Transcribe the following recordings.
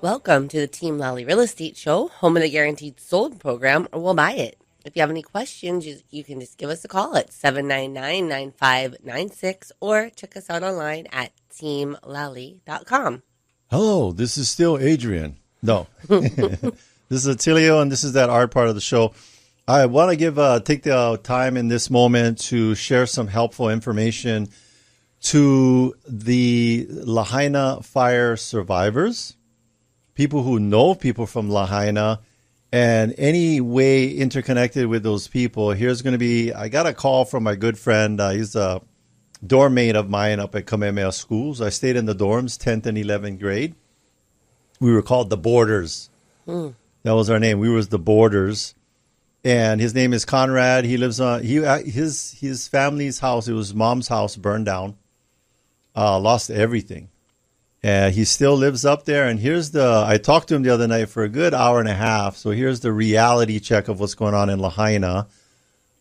Welcome to the Team Lally Real Estate Show, home of the Guaranteed Sold program, or we'll buy it. If you have any questions, you can just give us a call at 799-9596 or check us out online at teamlally.com. Hello, this is still Adrienne. No, this is Attilio, and this is that art part of the show. I want to take the time in this moment to share some helpful information to the Lahaina fire survivors, people who know people from Lahaina, and any way interconnected with those people. I got a call from my good friend. He's a dorm mate of mine up at Kamehameha Schools. I stayed in the dorms, 10th and 11th grade. We were called the Boarders. That was our name. We was the Boarders. And his name is Conrad. He lives on his family's house. It was mom's house, burned down. Lost everything. And he still lives up there. And I talked to him the other night for a good hour and a half. So here's the reality check of what's going on in Lahaina.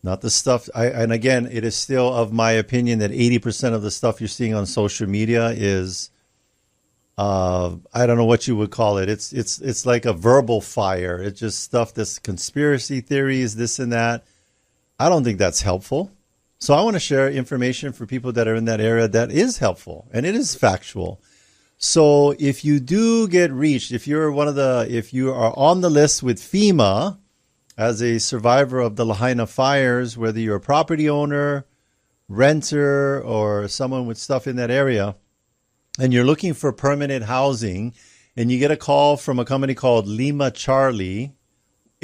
Not the stuff. And again, it is still of my opinion that 80% of the stuff you're seeing on social media is, I don't know what you would call it. It's like a verbal fire. It's just stuff that's conspiracy theories, this and that. I don't think that's helpful. So I want to share information for people that are in that area that is helpful and it is factual. So if you do get reached, if you are on the list with FEMA as a survivor of the Lahaina fires, whether you're a property owner, renter, or someone with stuff in that area, and you're looking for permanent housing, and you get a call from a company called Lima Charlie.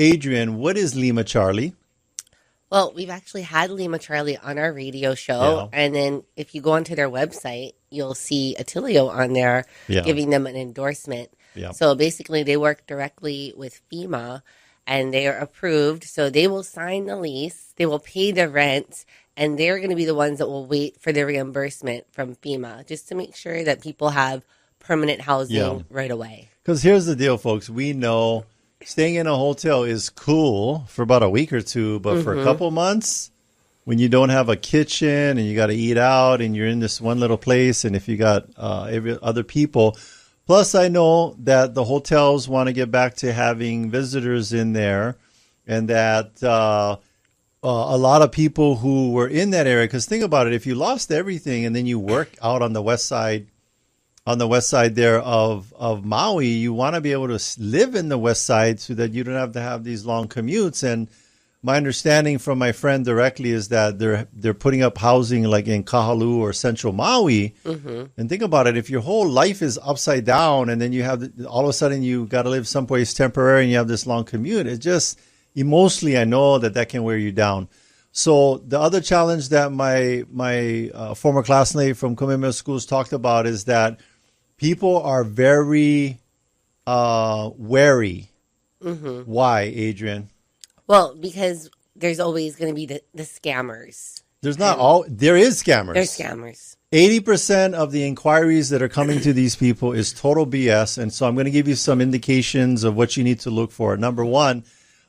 Adrienne, what is Lima Charlie? Well, we've actually had Lima Charlie on our radio show, and then if you go onto their website, you'll see Attilio on there giving them an endorsement. Yeah. So basically, they work directly with FEMA, and they are approved. So they will sign the lease, they will pay the rent, and they're going to be the ones that will wait for the reimbursement from FEMA, just to make sure that people have permanent housing right away. Because here's the deal, folks. We know staying in a hotel is cool for about a week or two, but for a couple months, when you don't have a kitchen and you got to eat out and you're in this one little place, and if you got every other people, plus I know that the hotels want to get back to having visitors in there, and that a lot of people who were in that area, because think about it, if you lost everything and then you work out on the west side there of Maui, you want to be able to live in the west side so that you don't have to have these long commutes. And my understanding from my friend directly is that they're putting up housing like in Kahalu or central Maui. And think about it, if your whole life is upside down and then you have all of a sudden you got to live someplace temporary and you have this long commute, it just emotionally, I know that can wear you down. So the other challenge that my former classmate from Kamehameha Schools talked about is that people are very wary. Why, Adrienne? Well, because there's always going to be the scammers. There is scammers. There's scammers. 80% of the inquiries that are coming to these people is total BS. And so I'm going to give you some indications of what you need to look for. Number one,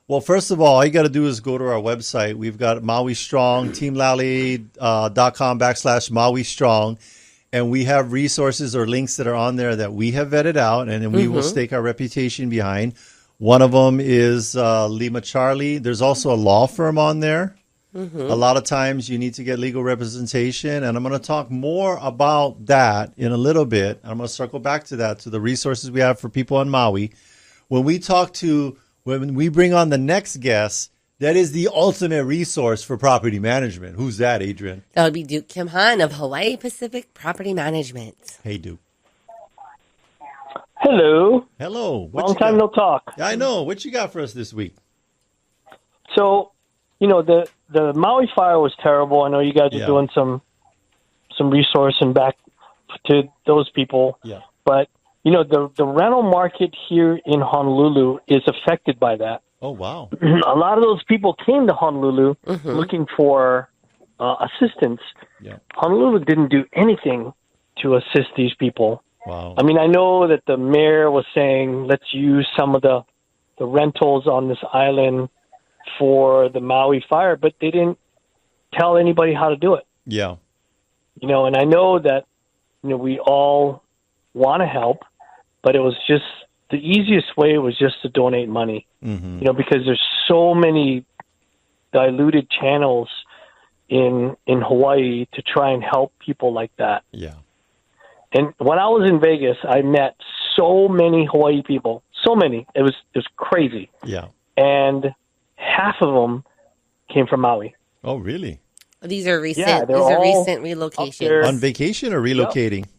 well, first of all you got to do is go to our website. We've got Maui Strong, teamlally.com/Maui Strong. And we have resources or links that are on there that we have vetted out, and then we will stake our reputation behind. One of them is Lima Charlie. There's also a law firm on there. A lot of times you need to get legal representation, and I'm going to talk more about that in a little bit. I'm going to circle back to that, to the resources we have for people on Maui. When we bring on the next guest, that is the ultimate resource for property management. Who's that, Adrienne? That would be Duke Kimhan of Hawaii Pacific Property Management. Hey, Duke. Hello. Hello. Long time no talk. I know. What you got for us this week? So, the Maui fire was terrible. I know you guys are doing some resource and back to those people. Yeah. But, the rental market here in Honolulu is affected by that. Oh, wow. A lot of those people came to Honolulu looking for assistance. Yeah. Honolulu didn't do anything to assist these people. Wow. I mean, I know that the mayor was saying, let's use some of the rentals on this island for the Maui fire, but they didn't tell anybody how to do it. Yeah. And I know that, we all want to help, but it was just the easiest way was just to donate money, because there's so many diluted channels in Hawaii to try and help people like that. Yeah. And when I was in Vegas, I met so many Hawaii people, so many. It was crazy. Yeah. And half of them came from Maui. Oh, really? These are recent. Yeah, these are recent relocations. On vacation or relocating? Yep.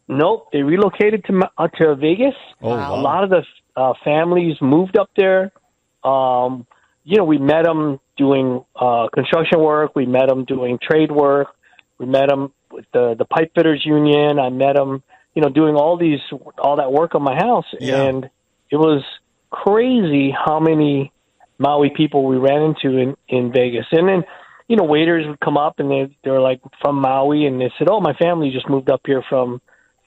Nope, they relocated to Vegas. Oh, wow. A lot of the families moved up there. We met them doing construction work. We met them doing trade work. We met them with the pipe fitters union. I met them, doing all that work on my house. Yeah. And it was crazy how many Maui people we ran into in Vegas. And then, waiters would come up and they were like from Maui, and they said, "Oh, my family just moved up here from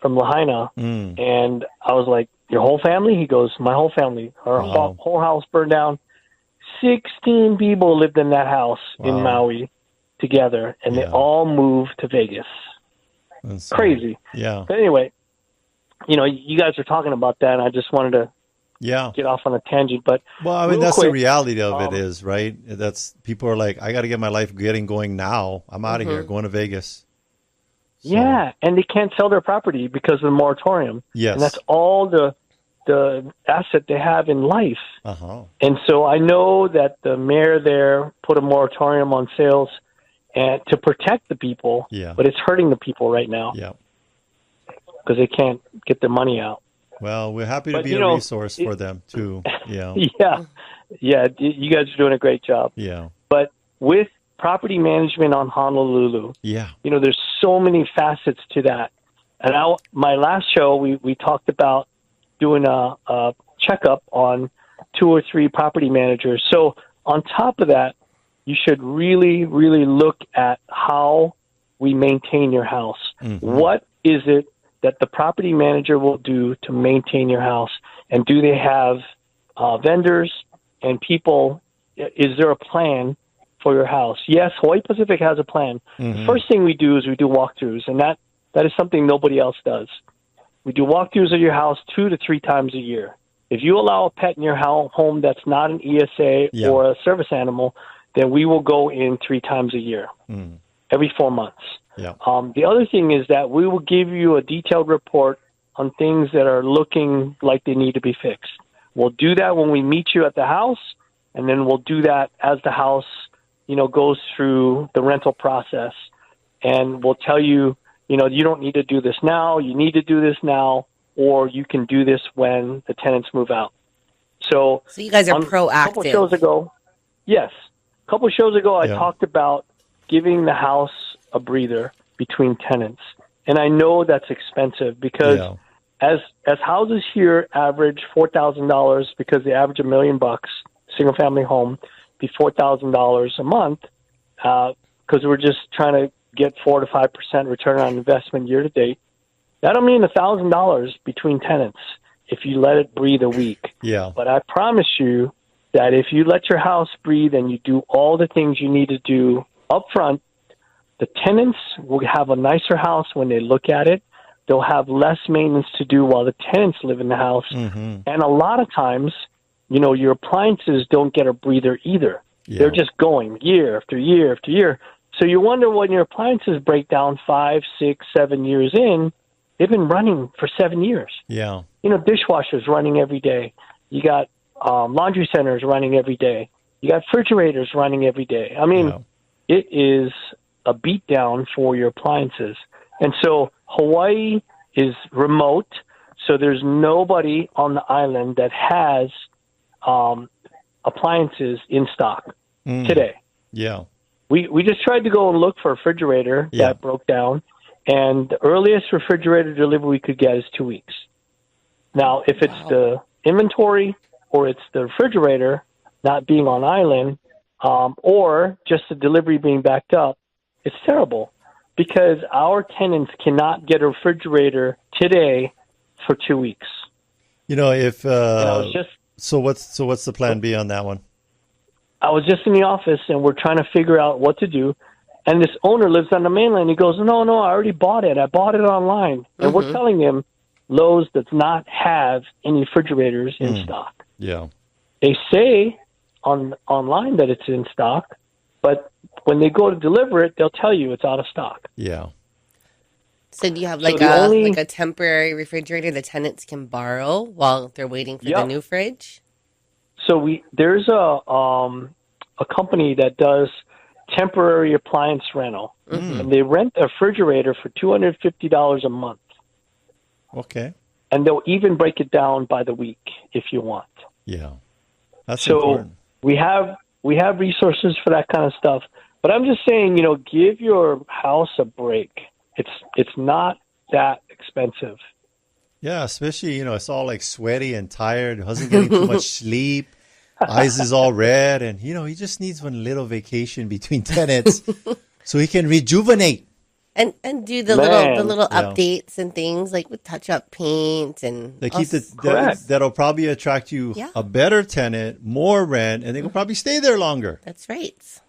Lahaina." And I was like, "Your whole family?" He goes, "My whole family. Our whole house burned down. 16 people lived in that house in Maui together, and they all moved to Vegas." That's crazy. Yeah. But anyway, you guys are talking about that, and I just wanted to get off on a tangent. But that's the reality of it is, right? That's people are like, I got to get my life going now. I'm out of here, going to Vegas. So. Yeah, and they can't sell their property because of the moratorium. Yes. And that's all the asset they have in life. Uh-huh. And so I know that the mayor there put a moratorium on sales and to protect the people, but it's hurting the people right now. Yeah. Because they can't get their money out. Well, we're happy to be a resource for them too. Yeah. Yeah. You guys are doing a great job. Yeah. But with property management on Honolulu, there's so many facets to that. And my last show, we talked about doing a checkup on 2 or 3 property managers. So on top of that, you should really, really look at how we maintain your house. What is it that the property manager will do to maintain your house? And do they have vendors and people? Is there a plan for your house? Yes, Hawaii Pacific has a plan. The first thing we do is we do walkthroughs, and that is something nobody else does. We do walkthroughs of your house 2 to 3 times a year. If you allow a pet in your home that's not an ESA or a service animal, then we will go in 3 times a year, every 4 months. Yeah. The other thing is that we will give you a detailed report on things that are looking like they need to be fixed. We'll do that when we meet you at the house, and then we'll do that as the house, goes through the rental process. And we'll tell you, you don't need to do this now, you need to do this now, or you can do this when the tenants move out. So you guys are proactive. A couple shows ago, I talked about giving the house a breather between tenants. And I know that's expensive because as houses here average $4,000, because they average $1 million, single family home, be $4,000 a month, because we're just trying to get 4 to 5% return on investment year to date. That'll mean $1,000 between tenants if you let it breathe a week. Yeah. But I promise you that if you let your house breathe and you do all the things you need to do up front, the tenants will have a nicer house when they look at it. They'll have less maintenance to do while the tenants live in the house. And a lot of times, your appliances don't get a breather either. Yeah. They're just going year after year after year. So you wonder when your appliances break down 5, 6, 7 years in, they've been running for 7 years. Yeah. Dishwashers running every day. You got laundry centers running every day. You got refrigerators running every day. I mean, it is a beatdown for your appliances. And so Hawaii is remote, so there's nobody on the island that has appliances in stock today. Yeah. We just tried to go and look for a refrigerator that broke down, and the earliest refrigerator delivery we could get is 2 weeks. Now, if it's the inventory or it's the refrigerator not being on island, or just the delivery being backed up, it's terrible because our tenants cannot get a refrigerator today for 2 weeks. So what's the plan B on that one? I was just in the office and we're trying to figure out what to do. And this owner lives on the mainland. He goes, no, I already bought it. I bought it online. And we're telling him, Lowe's does not have any refrigerators in stock. Yeah. They say online that it's in stock, but when they go to deliver it, they'll tell you it's out of stock. Yeah. So do you have like a temporary refrigerator the tenants can borrow while they're waiting for the new fridge? So there's a company that does temporary appliance rental, and they rent a refrigerator for $250 a month. Okay. And they'll even break it down by the week if you want. Yeah. That's so important. we have resources for that kind of stuff. But I'm just saying, give your house a break. It's not that expensive. Yeah, especially, it's all like sweaty and tired, wasn't getting too much sleep, eyes is all red, and, he just needs one little vacation between tenants so he can rejuvenate. And do the little updates and things like with touch-up paint and... They keep that'll probably attract you a better tenant, more rent, and they will probably stay there longer. That's right.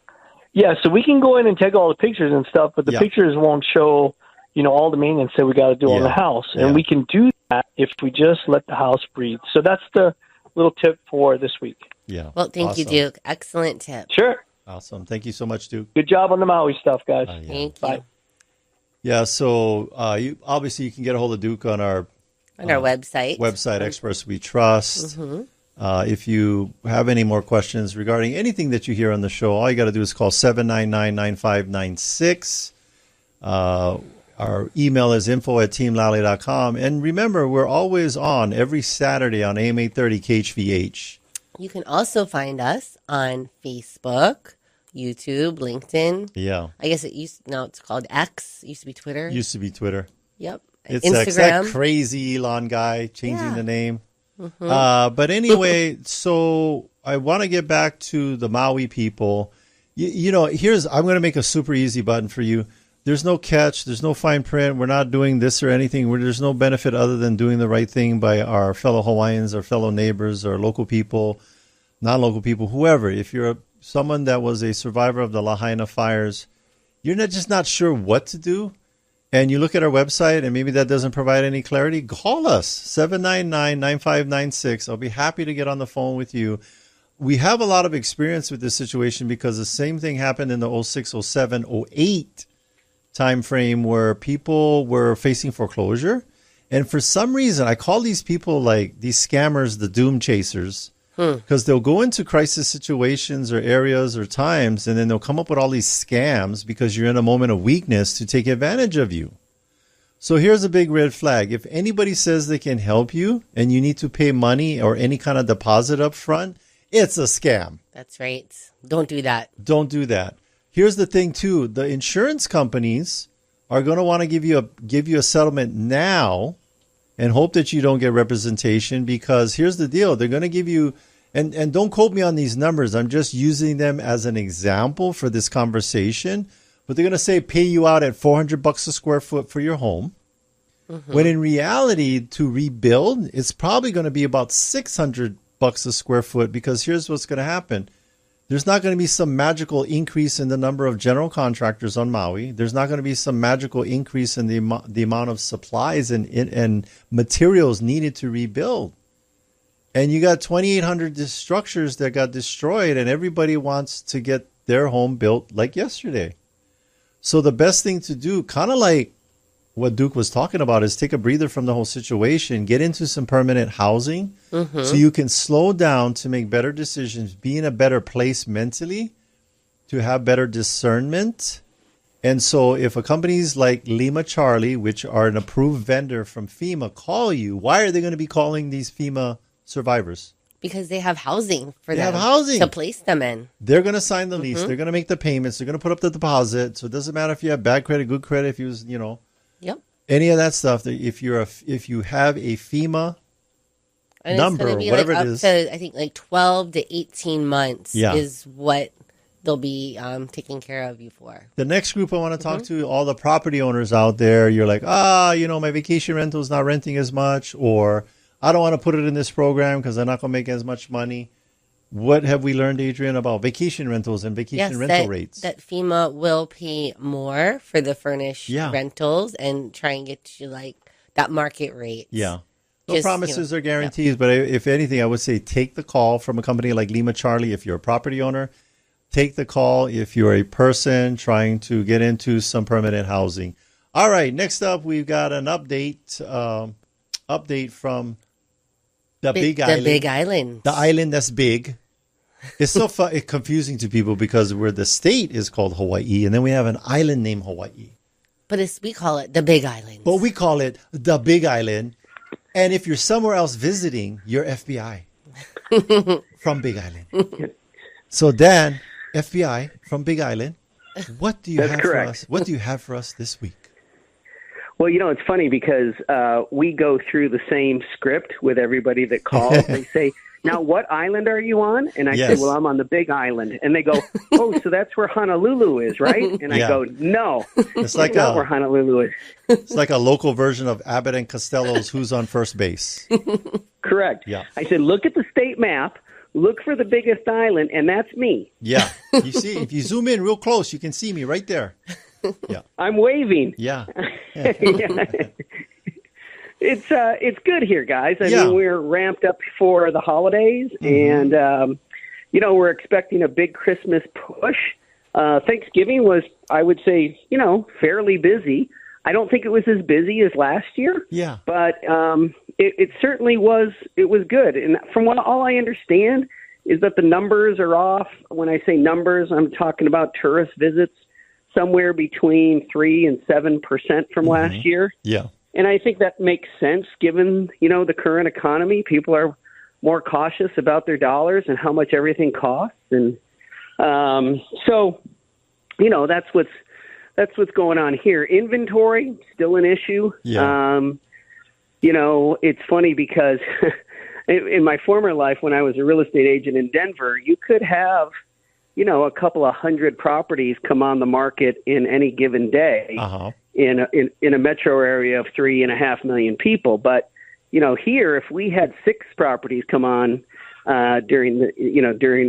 Yeah, so we can go in and take all the pictures and stuff, but the pictures won't show, all the maintenance that we got to do on the house. And we can do that if we just let the house breathe. So that's the little tip for this week. Yeah. Well, thank you, Duke. Excellent tip. Sure. Awesome. Thank you so much, Duke. Good job on the Maui stuff, guys. Thank you. Bye. Yeah, so you can get a hold of Duke on our website. Experts We Trust. If you have any more questions regarding anything that you hear on the show, all you got to do is call 799-9596. Our email is info@teamlally.com. And remember, we're always on every Saturday on AM 830 KHVH. You can also find us on Facebook, YouTube, LinkedIn. Yeah. I guess it's called X. It used to be Twitter. Yep. It's Instagram. That crazy Elon guy changing the name. But anyway, so I want to get back to the Maui people. I'm going to make a super easy button for you. There's no catch. There's no fine print. We're not doing this or anything. There's no benefit other than doing the right thing by our fellow Hawaiians, our fellow neighbors, our local people, non-local people, whoever. If you're someone that was a survivor of the Lahaina fires, you're just not sure what to do, and you look at our website and maybe that doesn't provide any clarity, call us, 799-9596. I'll be happy to get on the phone with you. We have a lot of experience with this situation because the same thing happened in the 06, 07, 08 time frame where people were facing foreclosure. And for some reason, I call these people like these scammers, the doom chasers, because they'll go into crisis situations or areas or times, and then they'll come up with all these scams because you're in a moment of weakness to take advantage of you. So here's a big red flag. If anybody says they can help you and you need to pay money or any kind of deposit up front, it's a scam. That's right. Don't do that. Don't do that. Here's the thing, too. The insurance companies are going to want to give you a settlement now and hope that you don't get representation, because here's the deal. They're going to give you, and don't quote me on these numbers. I'm just using them as an example for this conversation. But they're going to say pay you out at $400 a square foot for your home. When in reality, to rebuild, it's probably going to be about $600 a square foot, because here's what's going to happen. There's not going to be some magical increase in the number of general contractors on Maui. There's not going to be some magical increase in the amount of supplies and materials needed to rebuild. And you got 2,800 structures that got destroyed, and everybody wants to get their home built like yesterday. So the best thing to do, kind of like what Duke was talking about, is take a breather from the whole situation, get into some permanent housing so you can slow down to make better decisions, be in a better place mentally, to have better discernment. And so if a companies like Lima Charlie, which are an approved vendor from FEMA, call you, why are they going to be calling these FEMA survivors? Because they have housing for them to place them in. They're going to sign the lease. They're going to make the payments. They're going to put up the deposit. So it doesn't matter if you have bad credit, good credit, if you was, Yep. any of that stuff. If you have a FEMA number, or whatever it is, to, I think 12 to 18 months is what they'll be taking care of you for. The next group I want to talk to, all the property owners out there. You're like, my vacation rental is not renting as much, or I don't want to put it in this program because I'm not going to make as much money. What have we learned, Adrienne, about vacation rentals and vacation rental rates? That FEMA will pay more for the furnished rentals and try and get you that market rate. Yeah. No promises or guarantees, but if anything, I would say take the call from a company like Lima Charlie if you're a property owner. Take the call if you're a person trying to get into some permanent housing. All right, next up, we've got an update from the Big Island. The Big Island. The island that's big. It's so it's confusing to people because the state is called Hawaii, and then we have an island named Hawaii. But we call it the Big Island. But we call it the Big Island. And if you're somewhere else visiting, you're FBI from Big Island. So Dan, FBI from Big Island, what do you have for us? What do you have for us this week? Well, it's funny because we go through the same script with everybody that calls. They say, now, what island are you on? And I say, well, I'm on the Big Island. And they go, oh, so that's where Honolulu is, right? And I go, no, it's like not where Honolulu is. It's like a local version of Abbott and Costello's Who's on First Base. Correct. Yeah. I said, look at the state map. Look for the biggest island, and that's me. Yeah. You see, if you zoom in real close, you can see me right there. Yeah. I'm waving. Yeah. It's good here, guys. I mean, we're ramped up for the holidays, and we're expecting a big Christmas push. Thanksgiving was, I would say, fairly busy. I don't think it was as busy as last year. Yeah. But it certainly was. It was good, and from all I understand is that the numbers are off. When I say numbers, I'm talking about tourist visits somewhere between 3% and 7% from last year. Yeah. And I think that makes sense given, the current economy. People are more cautious about their dollars and how much everything costs. And so, that's what's going on here. Inventory, still an issue. Yeah. It's funny because in my former life, when I was a real estate agent in Denver, you could have, a couple of hundred properties come on the market in any given day. Uh-huh. In a metro area of 3.5 million people. But, here, if we had 6 properties come on during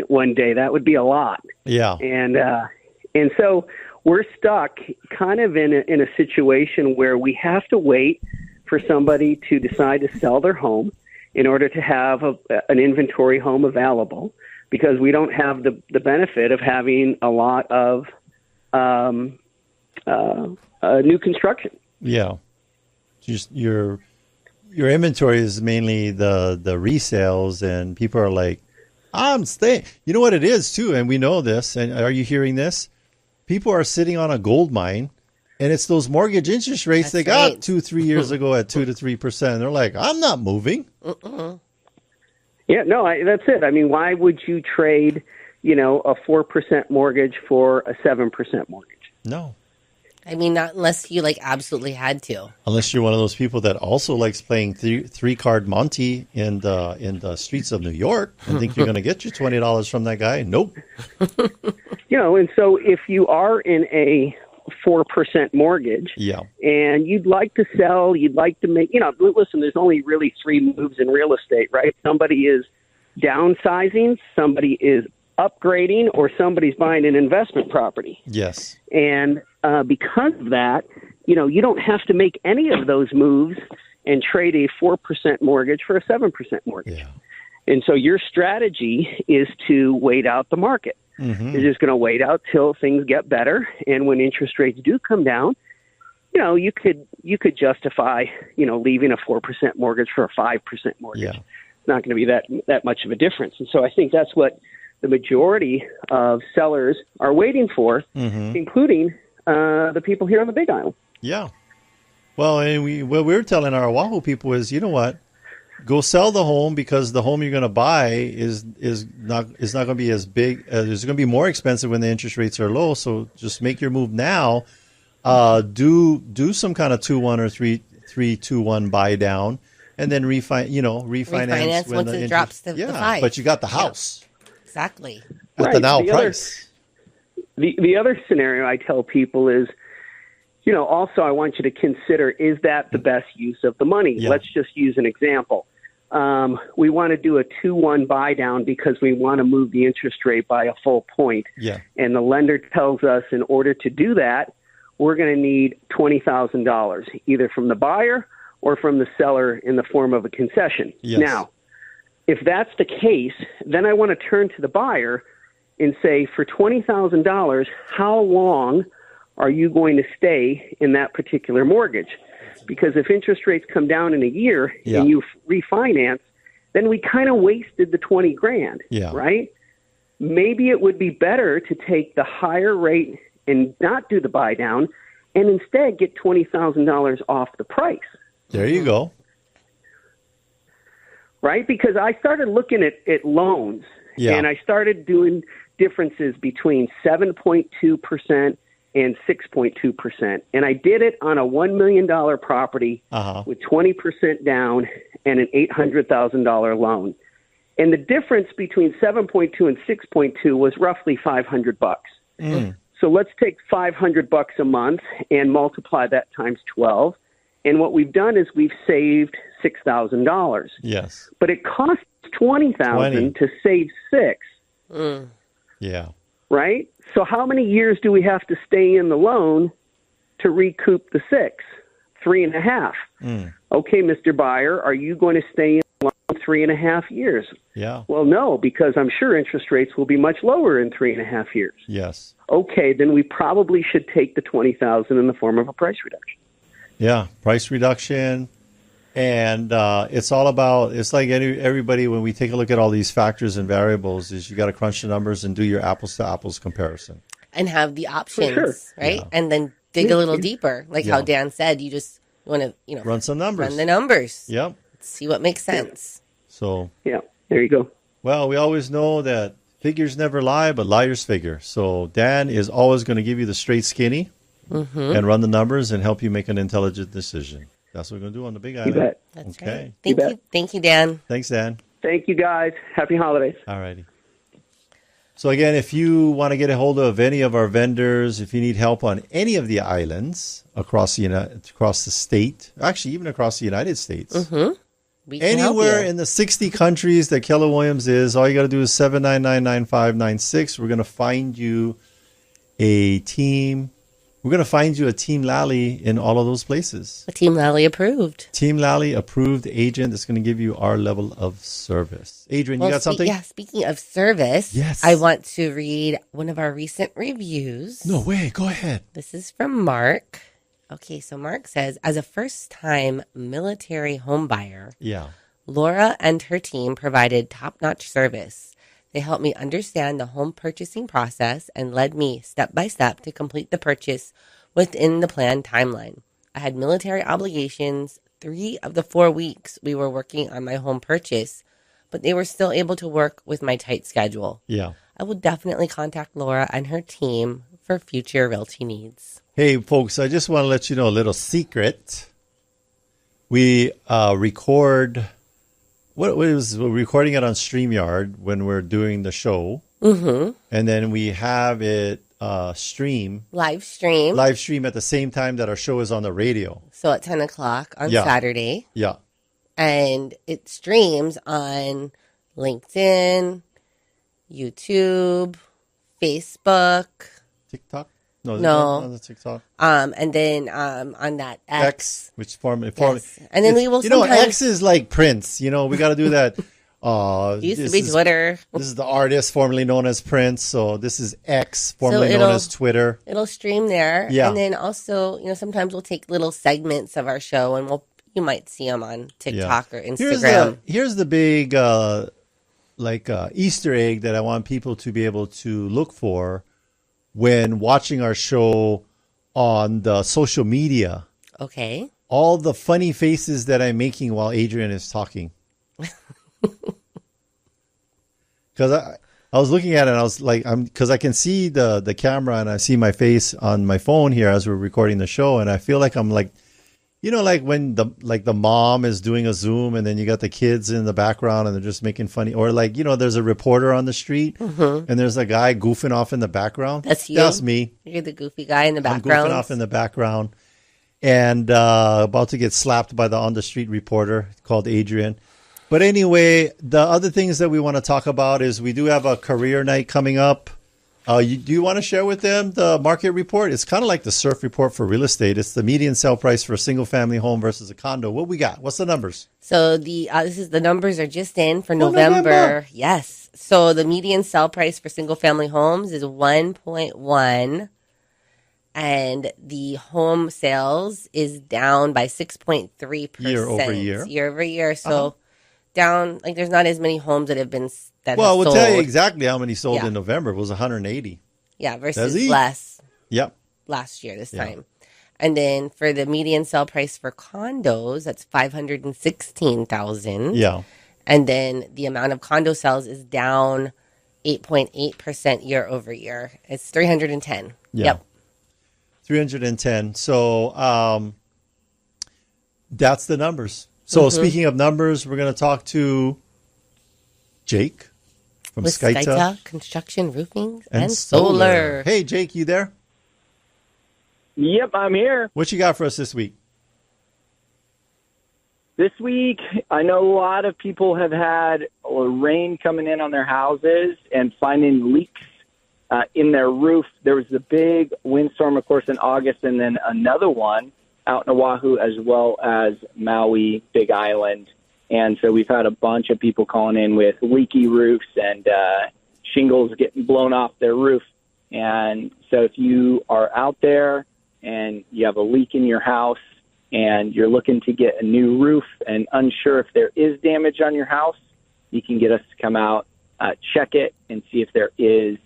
one day, that would be a lot. Yeah. And so we're stuck kind of in a situation where we have to wait for somebody to decide to sell their home in order to have an inventory home available, because we don't have the benefit of having a lot of new construction. Yeah. Just your inventory is mainly the resales, and people are like, I'm staying. You know what it is too, and we know this, and are you hearing this? People are sitting on a gold mine, and it's those mortgage interest rates they got 2-3 years ago at 2 to 3%. They're like, I'm not moving. Yeah, no, that's it. I mean, why would you trade, a 4% mortgage for a 7% mortgage? No. I mean, not unless you absolutely had to. Unless you're one of those people that also likes playing three-card Monte in the streets of New York and think you're going to get your $20 from that guy. Nope. And so if you are in a 4% mortgage, and you'd like to sell, you'd like to make, listen, there's only really 3 moves in real estate, right? Somebody is downsizing, somebody is upgrading, or somebody's buying an investment property. Yes. And because of that, you don't have to make any of those moves and trade a 4% mortgage for a 7% mortgage. Yeah. And so your strategy is to wait out the market. Mm-hmm. You're just going to wait out till things get better. And when interest rates do come down, you could justify, leaving a 4% mortgage for a 5% mortgage. Yeah. It's not going to be that much of a difference. And so I think that's what the majority of sellers are waiting for, including the people here on the Big Island. Yeah. Well, and what we're telling our Oahu people is, you know what? Go sell the home, because the home you're going to buy is not going to be as big. It's going to be more expensive when the interest rates are low. So just make your move now. Do some kind of 2-1 or 3-2-1 buy down, and then refinance when once it drops to the 5. But you got the house. Exactly. At the now price. The other scenario I tell people is, also I want you to consider, is that the best use of the money? Yeah. Let's just use an example. We want to do a 2-1 buy down because we want to move the interest rate by a full point. Yeah. And the lender tells us in order to do that, we're going to need $20,000, either from the buyer or from the seller in the form of a concession. Yes. Now, if that's the case, then I want to turn to the buyer and say, for $20,000, how long are you going to stay in that particular mortgage? Because if interest rates come down in a year and you refinance, then we kind of wasted the 20 grand, right? Maybe it would be better to take the higher rate and not do the buy down and instead get $20,000 off the price. There you go. Right? Because I started looking at loans and I started doing differences between 7.2% and 6.2%. And I did it on a $1 million property with 20% down and an $800,000 loan. And the difference between 7.2 and 6.2 was roughly $500. So let's take $500 a month and multiply that times 12. And what we've done is we've saved $6,000. Yes. But it costs $20,000 to save $6,000. Yeah. Right? So how many years do we have to stay in the loan to recoup the $6,000? 3.5. Okay, Mr. Buyer, are you going to stay in the loan 3.5 years? Yeah. Well, no, because I'm sure interest rates will be much lower in 3.5 years. Yes. Okay, then we probably should take the $20,000 in the form of a price reduction. Yeah, price reduction. And it's all about, it's like everybody, when we take a look at all these factors and variables, is you got to crunch the numbers and do your apples to apples comparison. And have the options, right? Yeah. And then dig a little deeper. Like how Dan said, you just want to, run some numbers. Run the numbers. Yep. See what makes sense. So. Yeah, there you go. Well, we always know that figures never lie, but liars figure. So Dan is always going to give you the straight skinny and run the numbers and help you make an intelligent decision. That's what we're going to do on the Big Island. You bet. That's okay. Right. Thank you, Dan. Thanks, Dan. Thank you, guys. Happy holidays. All righty. So, again, if you want to get a hold of any of our vendors, if you need help on any of the islands across the state, actually even across the United States, anywhere in the 60 countries that Keller Williams is, all you got to do is 799-9596. We're going to find you a team. We're going to find you a Team Lally in all of those places. A Team Lally approved. Team Lally approved agent that's going to give you our level of service. Adrienne, you got something? Yeah, speaking of service, I want to read one of our recent reviews. No way. Go ahead. This is from Mark. Okay, so Mark says, as a first-time military home buyer, Laura and her team provided top-notch service. They helped me understand the home purchasing process and led me step by step to complete the purchase within the planned timeline. I had military obligations 3 of the 4 weeks we were working on my home purchase, but they were still able to work with my tight schedule. Yeah. I will definitely contact Laura and her team for future realty needs. Hey, folks, I just want to let you know a little secret. We record... We're recording it on StreamYard when we're doing the show. And then we have it live stream at the same time that our show is on the radio. So at 10 o'clock on Saturday. Yeah. And it streams on LinkedIn, YouTube, Facebook. TikTok? No. Not TikTok. And then on that X, which formerly, and then we will. X is like Prince. We got to do that. Used to be Twitter. This is the artist formerly known as Prince. So this is X, formerly known as Twitter. It'll stream there, and then also, sometimes we'll take little segments of our show, and you might see them on TikTok or Instagram. Here's the big Easter egg that I want people to be able to look for when watching our show on the social media. Okay. All the funny faces that I'm making while Adrienne is talking. Because I was looking at it and I was like, because I can see the camera and I see my face on my phone here as we're recording the show. And I feel like I'm like, like when the mom is doing a Zoom and then you got the kids in the background and they're just making funny, or there's a reporter on the street and there's a guy goofing off in the background. That's you. That's me. You're the goofy guy in the background. I'm goofing off in the background and about to get slapped by the on the street reporter called Adrienne. But anyway, the other things that we want to talk about is we do have a career night coming up Do you want to share with them the market report? It's kind of like the surf report for real estate. It's the median sale price for a single family home versus a condo. What we got? What's the numbers? So the numbers are just in for November. Yes. So the median sale price for single family homes is 1.1, and the home sales is down by 6.3% year over year. Year over year. So down, like there's not as many homes that have been Well, we'll tell you exactly how many sold in November. It was 180. Yeah, versus less. Yep. Last year this time. And then for the median sale price for condos, that's $516,000. Yeah. And then the amount of condo sales is down 8.8% year over year. It's 310. Yeah. Yep. 310. So that's the numbers. So speaking of numbers, we're going to talk to Jake from with Skyta Construction, Roofing, and Solar. Hey, Jake, you there? Yep, I'm here. What you got for us this week? This week, I know a lot of people have had rain coming in on their houses and finding leaks in their roof. There was the big windstorm, of course, in August, and then another one out in Oahu as well as Maui, Big Island. And so we've had a bunch of people calling in with leaky roofs and shingles getting blown off their roof. And so if you are out there and you have a leak in your house and you're looking to get a new roof and unsure if there is damage on your house, you can get us to come out, check it, and see if there is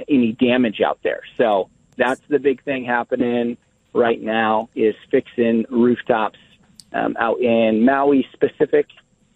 any damage out there. So that's the big thing happening right now is fixing rooftops out in Maui specific,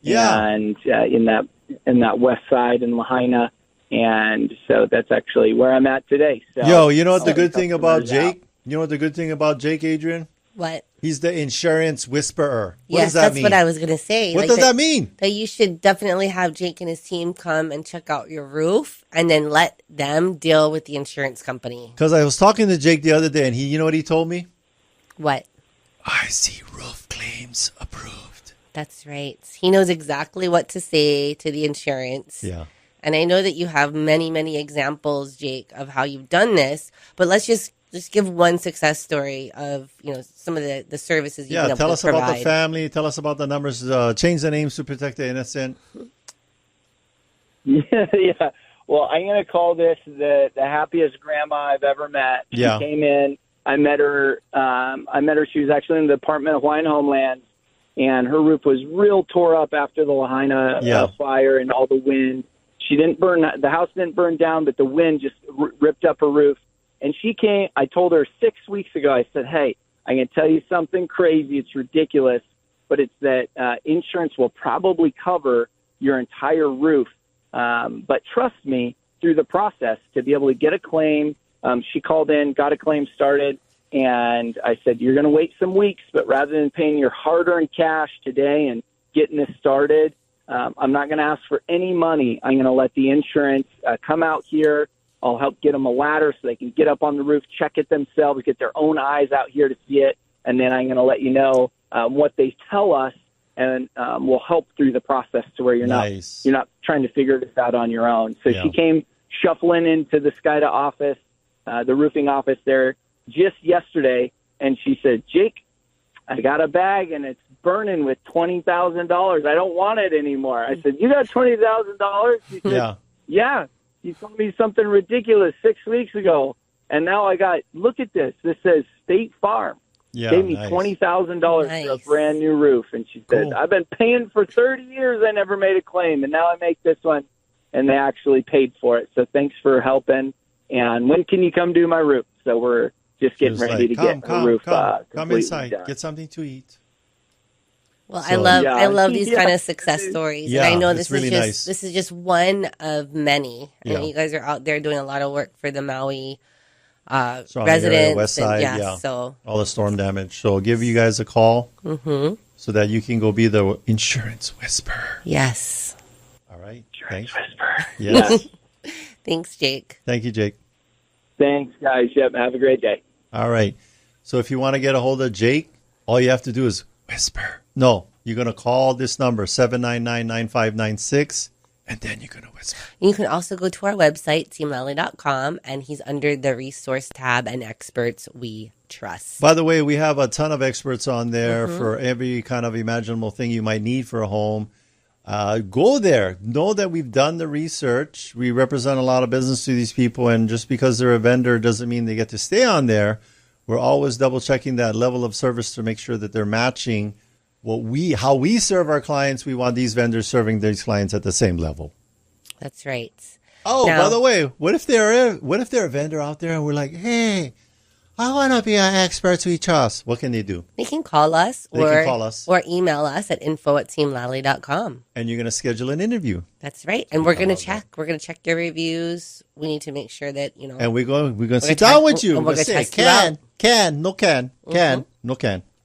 and in that west side in Lahaina. And so that's actually where I'm at today. So, you know what the good thing about Jake? You know what the good thing about Jake, Adrienne? What? He's the insurance whisperer. What yes, does that that's mean? what I was going to say. What does that mean? That you should definitely have Jake and his team come and check out your roof and then let them deal with the insurance company. Because I was talking to Jake the other day, and you know what he told me? What? I see roof claims approved. That's right. He knows exactly what to say to the insurance. Yeah. And I know that you have many, many examples, Jake, of how you've done this. But let's just give one success story of, some of the services you've been able to provide. Yeah, tell us about the family. Tell us about the numbers. Change the names to protect the innocent. Yeah. Well, I'm going to call this the happiest grandma I've ever met. She came in. I met her. She was actually in the Department of Hawaiian Homeland, and her roof was real tore up after the Lahaina fire and all the wind. She didn't burn. The house didn't burn down, but the wind just ripped up her roof. And she came. I told her 6 weeks ago. I said, "Hey, I can tell you something crazy. It's ridiculous, but it's that insurance will probably cover your entire roof. But trust me through the process to be able to get a claim." She called in, got a claim started, and I said, "You're going to wait some weeks, but rather than paying your hard-earned cash today and getting this started, I'm not going to ask for any money. I'm going to let the insurance come out here. I'll help get them a ladder so they can get up on the roof, check it themselves, get their own eyes out here to see it, and then I'm going to let you know what they tell us, and we'll help through the process to where you're not trying to figure this out on your own." So she came shuffling into the Skyta office, the roofing office there just yesterday, and she said, "Jake, I got a bag and it's burning with $20,000. I don't want it anymore." I said, "You got $20,000?" She said, "Yeah. You told me something ridiculous 6 weeks ago, and now look at this. This says State Farm. Gave me $20,000 for a brand new roof." And she said, "I've been paying for 30 years. I never made a claim, and now I make this one." And they actually paid for it. So thanks for helping. And when can you come do my roof? So we're just getting ready to get a roof. Come inside. Done. Get something to eat. Well, I love these kind of success stories. Yeah, and I know this is just one of many. And you guys are out there doing a lot of work for the Maui residents. Area, west side, So all the storm damage. So I'll give you guys a call so that you can go be the insurance whisperer. Yes. All right. Insurance Thanks. whisperer. Yes. Thanks, Jake. Thank you, Jake. Thanks, guys. Yep. Have a great day. All right. So if you want to get a hold of Jake, all you have to do is whisper. No, you're going to call this number, 799-9596, And then you're going to whisper. You can also go to our website, teamlally.com, and he's under the resource tab and experts we trust. By the way, we have a ton of experts on there for every kind of imaginable thing you might need for a home. Go there. Know that we've done the research. We represent a lot of business to these people, and just because they're a vendor doesn't mean they get to stay on there. We're always double checking that level of service to make sure that they're matching how we serve our clients. We want these vendors serving these clients at the same level. That's right. Oh, now, by the way, what if they're a vendor out there and we're like, hey, I want to be an expert we trust? What can they do? They can call us or email us at info@teamlally.com. And you're going to schedule an interview. That's right. And we're going to check. We're going to check your reviews. We need to make sure that, And we're going to sit down with you. We're going to say, can, no can.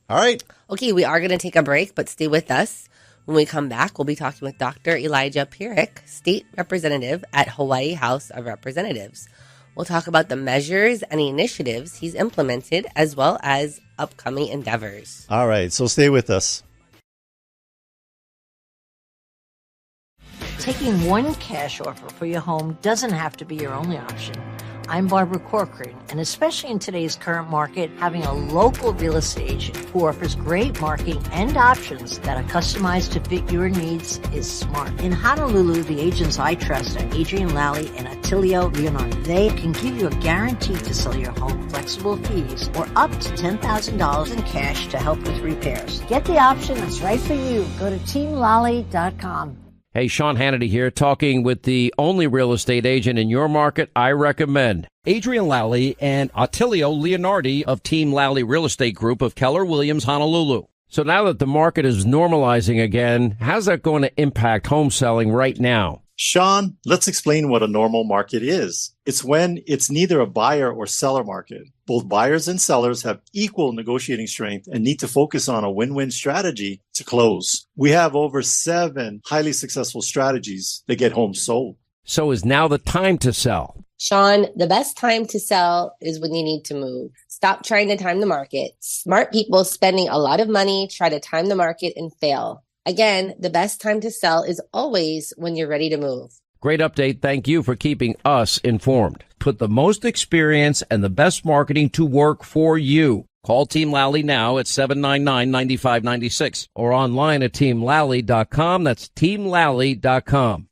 All right. Okay, we are going to take a break, but stay with us. When we come back, we'll be talking with Dr. Elijah Pierick, State Representative at Hawaii House of Representatives. We'll talk about the measures and initiatives he's implemented, as well as upcoming endeavors. All right, so stay with us. Taking one cash offer for your home doesn't have to be your only option. I'm Barbara Corcoran, and especially in today's current market, having a local real estate agent who offers great marketing and options that are customized to fit your needs is smart. In Honolulu, the agents I trust are Adrienne and Attilio. They can give you a guarantee to sell your home, flexible fees, or up to $10,000 in cash to help with repairs. Get the option that's right for you. Go to teamlally.com. Hey, Sean Hannity here, talking with the only real estate agent in your market I recommend. Adrienne Lally and Attilio Leonardi of Team Lally Real Estate Group of Keller Williams, Honolulu. So now that the market is normalizing again, how's that going to impact home selling right now? Sean, let's explain what a normal market is. It's when it's neither a buyer or seller market. Both buyers and sellers have equal negotiating strength and need to focus on a win-win strategy to close. We have over 7 highly successful strategies that get homes sold. So is now the time to sell? Sean, the best time to sell is when you need to move. Stop trying to time the market. Smart people spending a lot of money try to time the market and fail. Again, the best time to sell is always when you're ready to move. Great update. Thank you for keeping us informed. Put the most experience and the best marketing to work for you. Call Team Lally now at 799-9596 or online at teamlally.com. That's teamlally.com.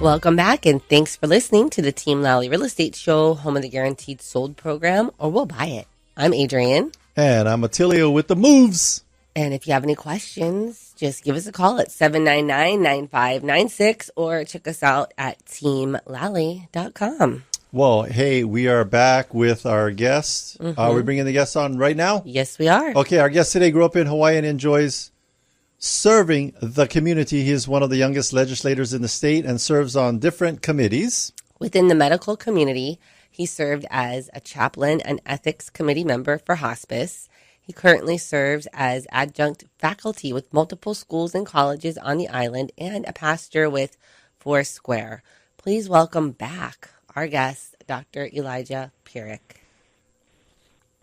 Welcome back, and thanks for listening to the Team Lally Real Estate Show, home of the Guaranteed Sold program, or we'll buy it. I'm Adrienne. And I'm Attilio with the moves. And if you have any questions, just give us a call at 799-9596 or check us out at teamlally.com. Well, hey, we are back with our guest. Are we bringing the guest on right now? Yes, we are. Okay, our guest today grew up in Hawaii and enjoys serving the community. He is one of the youngest legislators in the state and serves on different committees. Within the medical community, he served as a chaplain and ethics committee member for hospice. He currently serves as adjunct faculty with multiple schools and colleges on the island and a pastor with Foursquare. Please welcome back our guest, Dr. Elijah Pierick.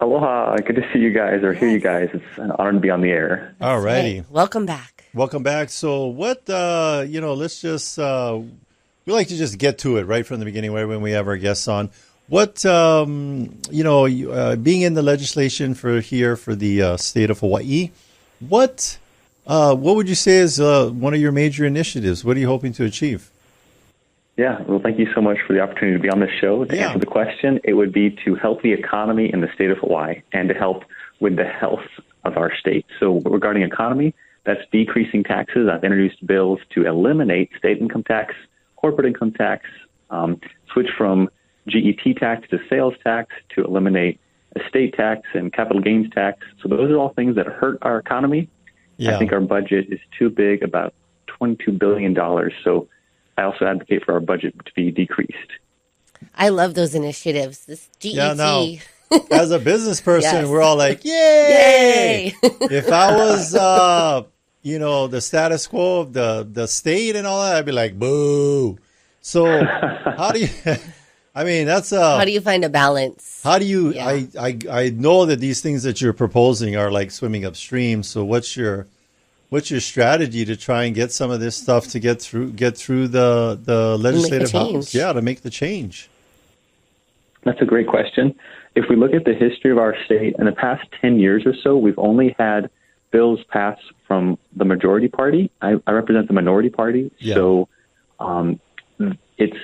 Aloha. Good to see you guys or hear you guys. It's an honor to be on the air. All righty. Right. Welcome back. Welcome back. So what, let's just, we like to just get to it right from the beginning, right when we have our guests on. What, being in the legislation for the state of Hawaii, what would you say is one of your major initiatives? What are you hoping to achieve? Yeah, well, thank you so much for the opportunity to be on this show. To answer the question, it would be to help the economy in the state of Hawaii and to help with the health of our state. So regarding economy, that's decreasing taxes. I've introduced bills to eliminate state income tax, corporate income tax, switch from GET tax to sales tax, to eliminate estate tax and capital gains tax. So those are all things that hurt our economy. I think our budget is too big, about $22 billion. So I also advocate for our budget to be decreased. I love those initiatives. This GET. Yeah, no. As a business person, we're all like, yay! If I was, the status quo of the state and all that, I'd be like, boo. So how do you I mean, that's how do you find a balance? How do you? Yeah. I know that these things that you're proposing are like swimming upstream. So what's your strategy to try and get some of this stuff to get through the legislative house? Yeah, to make the change. That's a great question. If we look at the history of our state, in the past 10 years or so, we've only had bills pass from the majority party. I represent the minority party. Yeah. So it's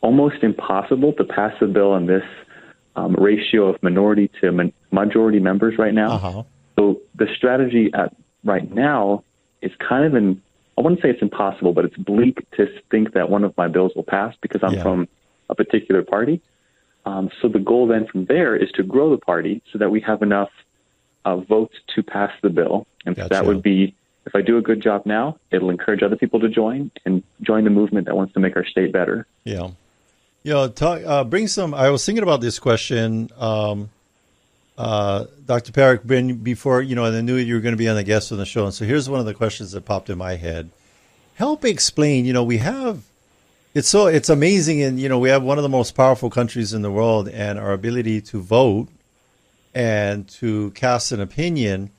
almost impossible to pass a bill on this ratio of minority to majority members right now. Uh-huh. So the strategy right now is kind of I wouldn't say it's impossible, but it's bleak to think that one of my bills will pass because I'm from a particular party. So the goal then from there is to grow the party so that we have enough votes to pass the bill. And so that would be, if I do a good job now, it'll encourage other people to join and join the movement that wants to make our state better. Yeah. Bring some, I was thinking about this question, Dr. Pierick, before, and I knew you were going to be on the guest on the show. And so here's one of the questions that popped in my head. Help explain, we have, it's amazing. And, we have one of the most powerful countries in the world, and our ability to vote and to cast an opinion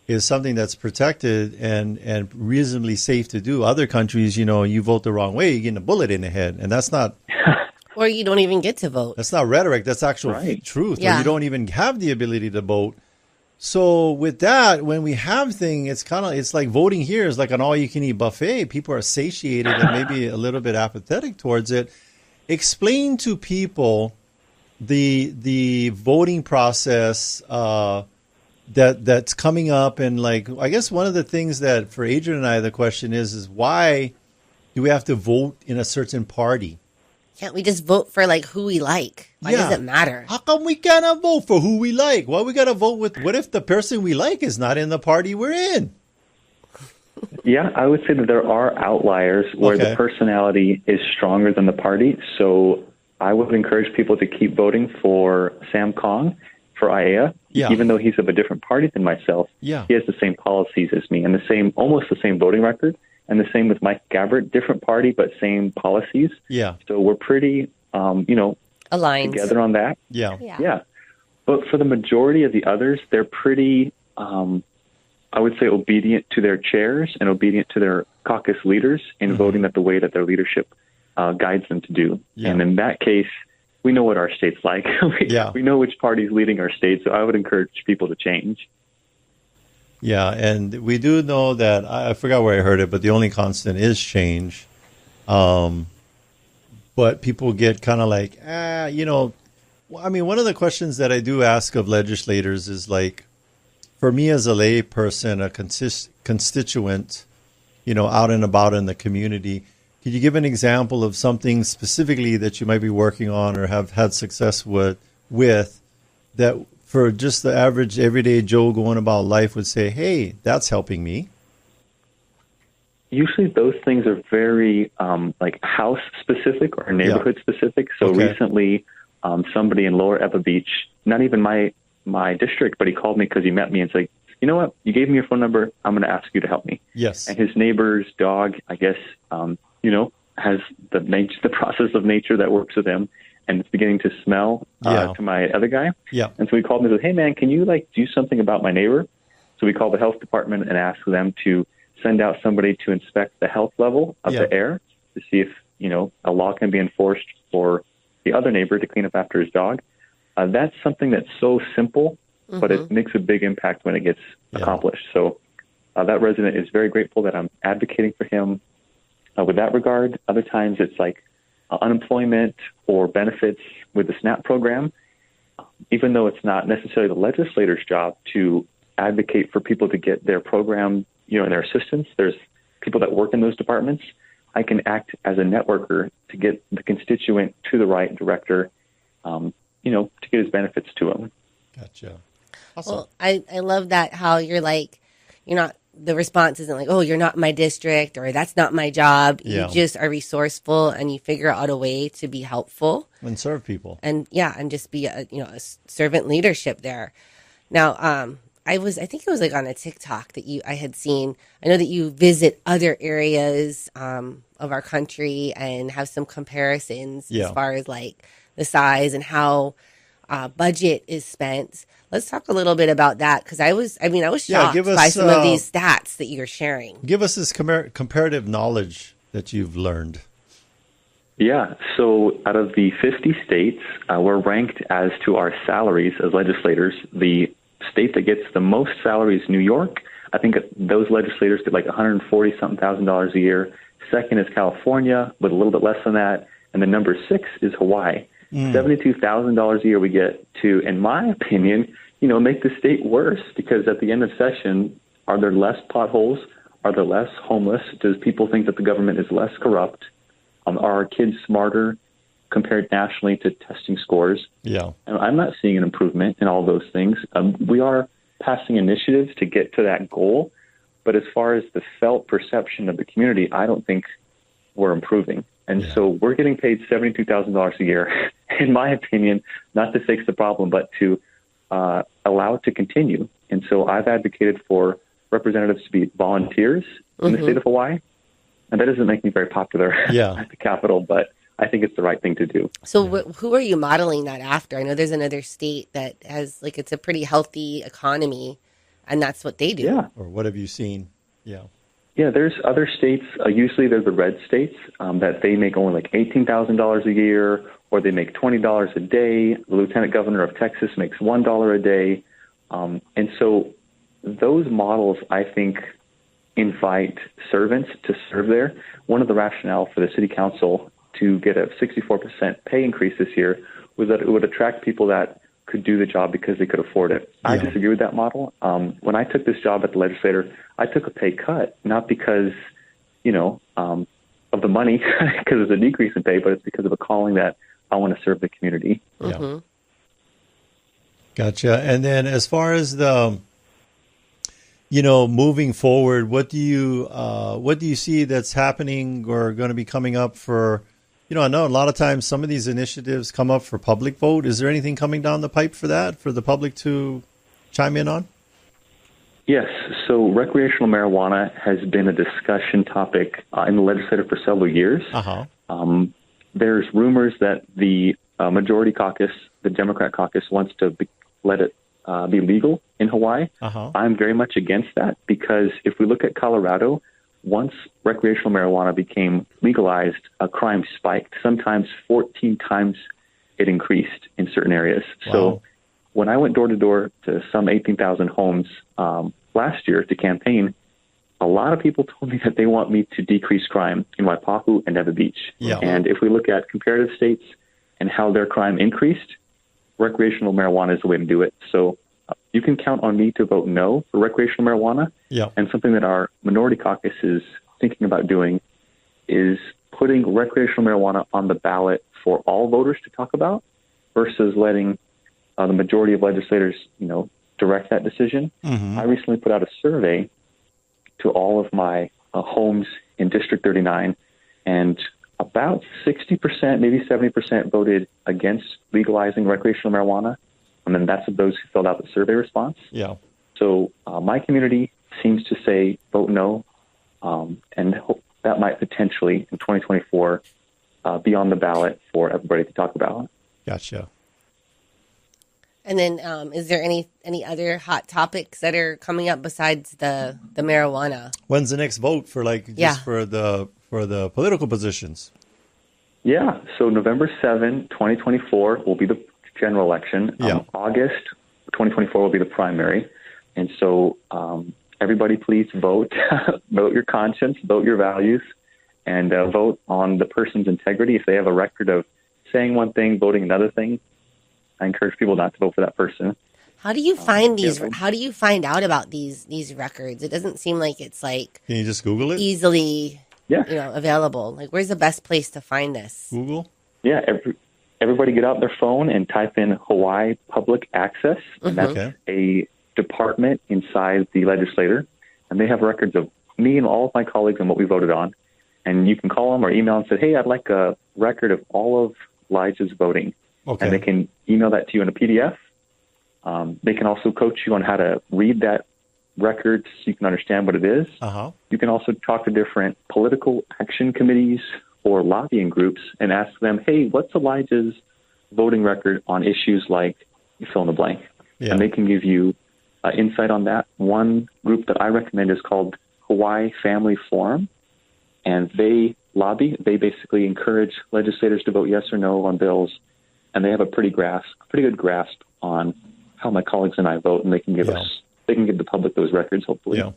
is something that's protected and reasonably safe to do. Other countries, you vote the wrong way, you get a bullet in the head, and that's not... Or you don't even get to vote. That's not rhetoric. That's actual truth. Yeah. Or you don't even have the ability to vote. So with that, when we have things, it's like voting here is like an all-you-can-eat buffet. People are satiated and maybe a little bit apathetic towards it. Explain to people the voting process that's coming up, and I guess one of the things that for Adrienne and I, the question is why do we have to vote in a certain party? Can't we just vote for who we like? Why does it matter? How come we cannot vote for who we like? Why we got to vote with? What if the person we like is not in the party we're in? Yeah, I would say that there are outliers where the personality is stronger than the party. So I would encourage people to keep voting for Sam Kong for IAEA, even though he's of a different party than myself. Yeah. He has the same policies as me and almost the same voting record. And the same with Mike Gabbard, different party, but same policies. Yeah. So we're pretty, aligned together on that. Yeah. But for the majority of the others, they're pretty, I would say, obedient to their chairs and obedient to their caucus leaders in voting the way that their leadership guides them to do. Yeah. And in that case, we know what our state's like. We know which party's leading our state. So I would encourage people to change. Yeah, and we do know that, I forgot where I heard it, but the only constant is change. But people get kind of one of the questions that I do ask of legislators is for me as a lay person, a constituent, out and about in the community, could you give an example of something specifically that you might be working on or have had success with that for just the average everyday Joe going about life would say, hey, that's helping me? Usually those things are very house specific or neighborhood specific. So recently somebody in Lower Eva Beach, not even my district, but he called me because he met me and said, you know what, you gave me your phone number. I'm going to ask you to help me. Yes. And his neighbor's dog, I guess, has the process of nature that works with him. And it's beginning to smell to my other guy. Yeah. And so he called me and said, hey, man, can you do something about my neighbor? So we called the health department and asked them to send out somebody to inspect the health level of the air to see if, a law can be enforced for the other neighbor to clean up after his dog. That's something that's so simple, but it makes a big impact when it gets accomplished. So that resident is very grateful that I'm advocating for him with that regard. Other times it's unemployment or benefits with the SNAP program, even though it's not necessarily the legislator's job to advocate for people to get their program, and their assistance. There's people that work in those departments. I can act as a networker to get the constituent to the right director, to get his benefits to him. Gotcha. Awesome. Well, I love that how you're not, the response isn't oh, you're not my district or that's not my job. Yeah. You just are resourceful and you figure out a way to be helpful and serve people. And and just be a servant leadership there. Now, I think it was like on a TikTok that I had seen. I know that you visit other areas of our country and have some comparisons as far as like the size and how budget is spent. Let's talk a little bit about that, because I was shocked by some of these stats that you're sharing. Give us this comparative knowledge that you've learned. Yeah, so out of the 50 states, we're ranked as to our salaries as legislators. The state that gets the most salary is New York. I think those legislators get like $140,000 a year. Second is California, with a little bit less than that. And then number 6 is Hawaii. $72,000 a year we get to, in my opinion, make the state worse, because at the end of session, are there less potholes? Are there less homeless? Does people think that the government is less corrupt? Are our kids smarter compared nationally to testing scores? Yeah. And I'm not seeing an improvement in all those things. We are passing initiatives to get to that goal, but as far as the felt perception of the community, I don't think we're improving. And so we're getting paid $72,000 a year, in my opinion, not to fix the problem, but to allow it to continue. And so I've advocated for representatives to be volunteers in the state of Hawaii. And that doesn't make me very popular at the Capitol, but I think it's the right thing to do. So who are you modeling that after? I know there's another state that has, like, it's a pretty healthy economy, and that's what they do. Yeah. Or what have you seen? Yeah. Yeah, there's other states, usually they're the red states, that they make only like $18,000 a year, or they make $20 a day. The lieutenant governor of Texas makes $1 a day. And so those models, I think, invite servants to serve there. One of the rationale for the city council to get a 64% pay increase this year was that it would attract people that could do the job because they could afford it. I disagree with that model. When I took this job at the legislature, I took a pay cut, not because, of the money, because it's a decrease in pay, but it's because of a calling that I want to serve the community. Yeah. Gotcha. And then as far as the, moving forward, what do you see that's happening or going to be coming up for, I know a lot of times some of these initiatives come up for public vote. Is there anything coming down the pipe for that, for the public to chime in on? Yes. So recreational marijuana has been a discussion topic in the legislature for several years. There's rumors that the majority caucus, the Democrat caucus, wants to let it be legal in Hawaii. I'm very much against that, because if we look at Colorado, once recreational marijuana became legalized, crime spiked. Sometimes 14 times it increased in certain areas. Wow. So when I went door to door to some 18,000 homes last year to campaign, a lot of people told me that they want me to decrease crime in Waipahu and Ewa Beach. Yeah. And if we look at comparative states and how their crime increased, recreational marijuana is the way to do it. So you can count on me to vote no for recreational marijuana. Yeah. And something that our minority caucus is thinking about doing is putting recreational marijuana on the ballot for all voters to talk about, versus letting the majority of legislators, direct that decision. I recently put out a survey to all of my homes in District 39, and about 60%, maybe 70% voted against legalizing recreational marijuana. And then that's of those who filled out the survey response. Yeah. So my community seems to say vote no, and that might potentially in 2024 be on the ballot for everybody to talk about. Gotcha. And then, is there any other hot topics that are coming up besides the marijuana? When's the next vote for for the political positions? Yeah, so November 7, 2024 will be the general election. August 2024 will be the primary, and so everybody, please vote. Vote your conscience, vote your values, and vote on the person's integrity. If they have a record of saying one thing, voting another thing, I encourage people not to vote for that person. How do you find these? How do you find out about these records? It doesn't seem like it's like. Can you just Google it? Easily, available. Like, where's the best place to find this? Google. Yeah, everybody get out their phone and type in Hawaii Public Access. And that's a department inside the legislature, and they have records of me and all of my colleagues and what we voted on. And you can call them or email and say, "Hey, I'd like a record of all of Elijah's voting." Okay. And they can email that to you in a PDF, They can also coach you on how to read that record so you can understand what it is. You can also talk to different political action committees or lobbying groups and ask them, hey, what's Elijah's voting record on issues like you fill in the blank? And they can give you insight on that. One group that I recommend is called Hawaii Family Forum, and they lobby. They basically encourage legislators to vote yes or no on bills, and they have a pretty good grasp on how my colleagues and I vote, and they can give the public those records, hopefully. Yeah.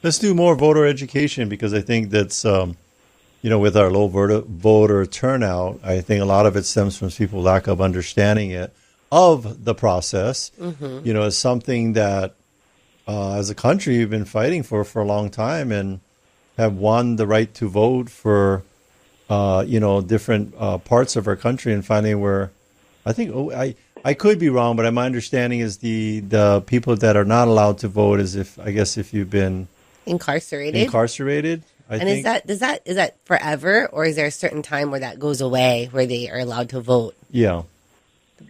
Let's do more voter education, because I think that's, with our low voter turnout, I think a lot of it stems from people's lack of understanding of the process. It's something that as a country we've been fighting for a long time and have won the right to vote for, different parts of our country. And finally, I could be wrong, but my understanding is the people that are not allowed to vote is if you've been incarcerated. Is that forever, or is there a certain time where that goes away, where they are allowed to vote? Yeah.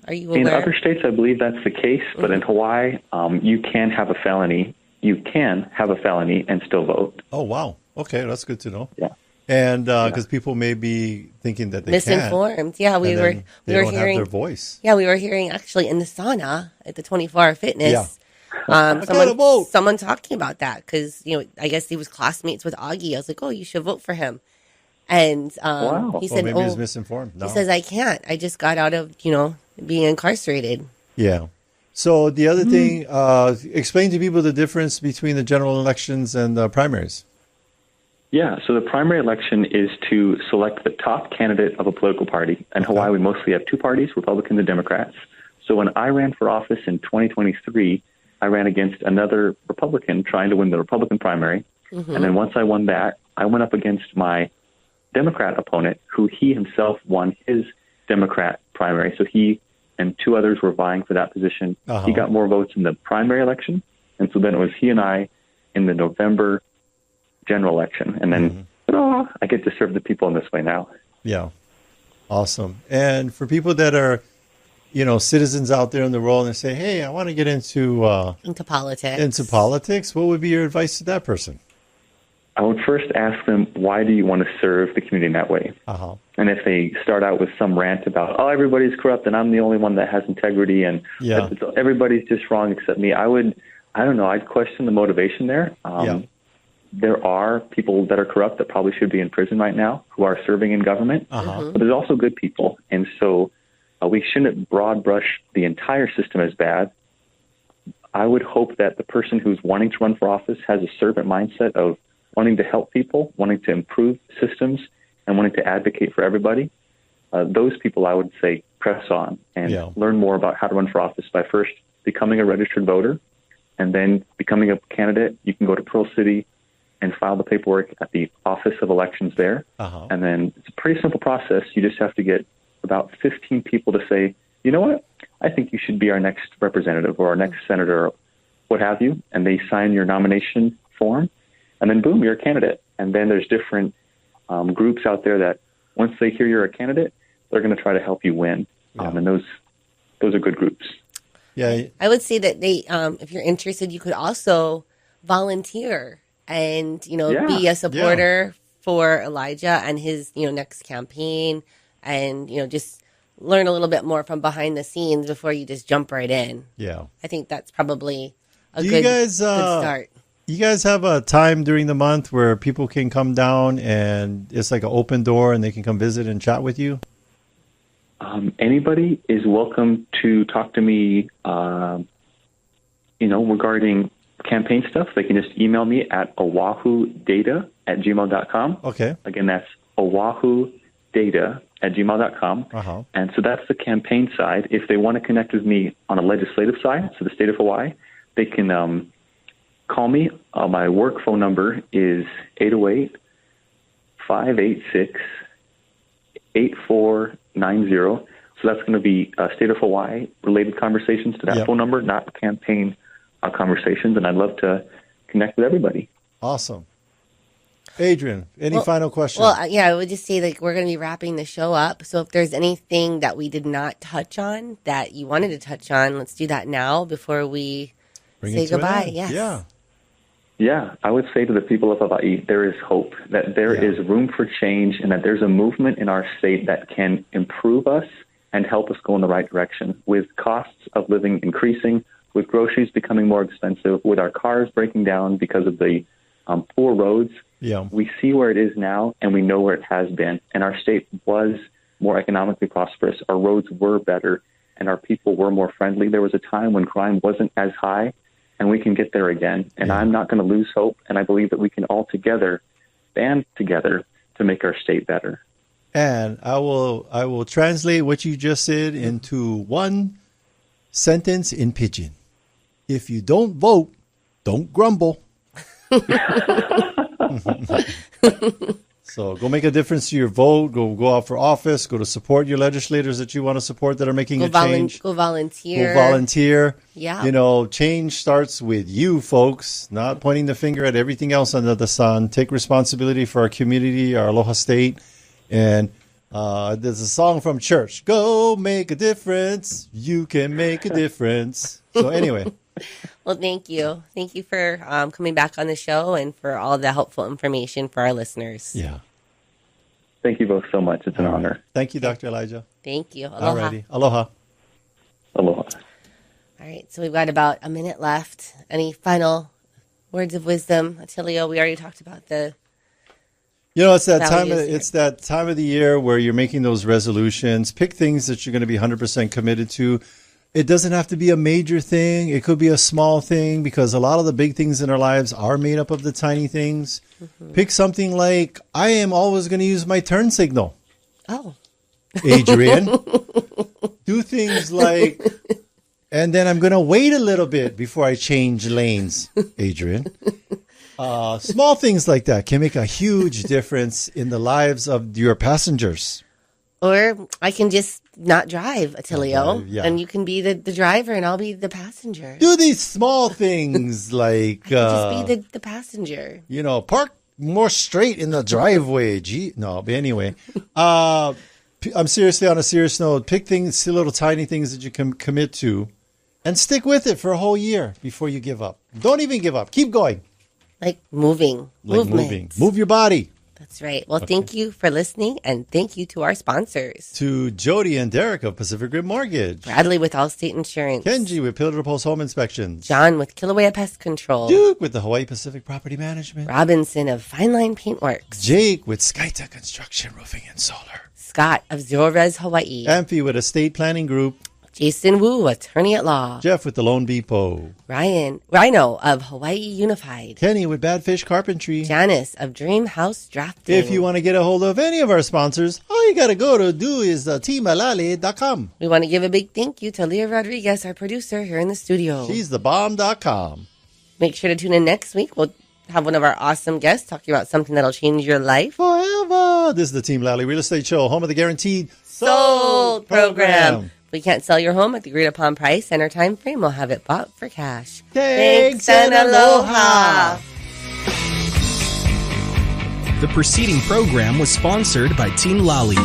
Are you aware? In other states, I believe that's the case, but in Hawaii, you can have a felony. You can have a felony and still vote. Oh, wow. Okay, that's good to know. Yeah. And because people may be thinking that they misinformed. Yeah, we were hearing have their voice. Yeah, we were hearing actually in the sauna at the 24-hour fitness. Yeah. Someone talking about that, because I guess he was classmates with Augie. I was like, oh, you should vote for him. And he said, maybe he's misinformed. No. He says, I can't. I just got out of being incarcerated. Yeah. So the other thing, explain to people the difference between the general elections and the primaries. Yeah, so the primary election is to select the top candidate of a political party. In Hawaii, we mostly have two parties, Republicans and Democrats. So when I ran for office in 2023, I ran against another Republican trying to win the Republican primary. And then once I won that, I went up against my Democrat opponent, who he himself won his Democrat primary. So he and two others were vying for that position. He got more votes in the primary election. And so then it was he and I in the November general election. And then I get to serve the people in this way now. Yeah. Awesome. And for people that are, citizens out there in the world and say, hey, I want to get into politics. What would be your advice to that person? I would first ask them, why do you want to serve the community in that way? And if they start out with some rant about, everybody's corrupt and I'm the only one that has integrity and everybody's just wrong except me, I'd question the motivation there. There are people that are corrupt that probably should be in prison right now who are serving in government, but there's also good people. And so we shouldn't broad brush the entire system as bad. I would hope that the person who's wanting to run for office has a servant mindset of wanting to help people, wanting to improve systems, and wanting to advocate for everybody. Those people, I would say, press on and learn more about how to run for office by first becoming a registered voter and then becoming a candidate. You can go to Pearl City and file the paperwork at the Office of Elections there. And then it's a pretty simple process. You just have to get about 15 people to say, you know what, I think you should be our next representative or our next senator or what have you. And they sign your nomination form. And then, boom, you're a candidate. And then there's different groups out there that once they hear you're a candidate, they're going to try to help you win. And those are good groups. Yeah, I would say that they, if you're interested, you could also volunteer and, be a supporter for Elijah and his, next campaign and, just learn a little bit more from behind the scenes before you just jump right in. Yeah. I think that's probably a good start. You guys have a time during the month where people can come down and it's like an open door and they can come visit and chat with you? Anybody is welcome to talk to me, regarding campaign stuff. They can just email me at oahudata@gmail.com. Okay. Again, that's oahudata@gmail.com. And so that's the campaign side. If they want to connect with me on a legislative side, so the state of Hawaii, they can call me. My work phone number is 808-586-8490. So that's going to be state of Hawaii related conversations to that phone number, not campaign conversations. And I'd love to connect with everybody. Awesome. Adrienne, any final questions? Well, I would just say we're going to be wrapping the show up. So if there's anything that we did not touch on that you wanted to touch on, let's do that now before we say goodbye. Yes. Yeah. Yeah, I would say to the people of Hawaii, there is hope, that there is room for change, and that there's a movement in our state that can improve us and help us go in the right direction. With costs of living increasing, with groceries becoming more expensive, with our cars breaking down because of the poor roads, we see where it is now, and we know where it has been. And our state was more economically prosperous. Our roads were better, and our people were more friendly. There was a time when crime wasn't as high, and we can get there again. And I'm not going to lose hope, and I believe that we can all together band together to make our state better. And I will translate what you just said into one sentence in Pidgin. If you don't vote, don't grumble. So go make a difference to your vote. Go out for office. Go to support your legislators that you want to support that are making a change. Go volunteer. Go volunteer. Yeah. Change starts with you, folks. Not pointing the finger at everything else under the sun. Take responsibility for our community, our Aloha State. And there's a song from church. Go make a difference. You can make a difference. So anyway. Well, thank you. Thank you for coming back on the show and for all the helpful information for our listeners. Yeah. Thank you both so much. It's an honor. Thank you, Dr. Elijah. Thank you. Aloha. Alrighty. Aloha. Aloha. All right. So we've got about a minute left. Any final words of wisdom? Attilio, we already talked about the... It's that time of the year where you're making those resolutions. Pick things that you're going to be 100% committed to. It doesn't have to be a major thing. It could be a small thing, because a lot of the big things in our lives are made up of the tiny things. Mm-hmm. Pick something like, I am always going to use my turn signal. Oh. Adrienne. Do things like, and then I'm going to wait a little bit before I change lanes, Adrienne. Small things like that can make a huge difference in the lives of your passengers. Or I can just not drive, Attilio, and you can be the driver and I'll be the passenger. Do these small things like... I can just be the passenger. Park more straight in the driveway. But anyway. I'm seriously on a serious note. Pick little tiny things that you can commit to and stick with it for a whole year before you give up. Don't even give up. Keep going. Like moving. Move your body. That's right. Well, Thank you for listening, and thank you to our sponsors. To Jody and Derek of Pacific Rim Mortgage. Bradley with Allstate Insurance. Kenji with Pillar to Post Home Inspections. John with Kilauea Pest Control. Duke with the Hawaii Pacific Property Management. Robinson of Fine Line Paintworks. Jake with Skyta Construction, Roofing, and Solar. Scott of Zero Res Hawaii. Amphi with Estate Planning Group. Jason Wu, attorney at law. Jeff with the Lone Depot. Rhino of Hawaii Unified. Kenny with Badfish Carpentry. Janice of Dream House Drafting. If you want to get a hold of any of our sponsors, all you got to do is teamalale.com. We want to give a big thank you to Leah Rodriguez, our producer here in the studio. She's thebomb.com. Make sure to tune in next week. We'll have one of our awesome guests talking about something that'll change your life forever. This is the Team Lally Real Estate Show, home of the guaranteed sold program. If we can't sell your home at the agreed upon price and our time frame, we'll have it bought for cash. Thanks and aloha. The preceding program was sponsored by Team Lally,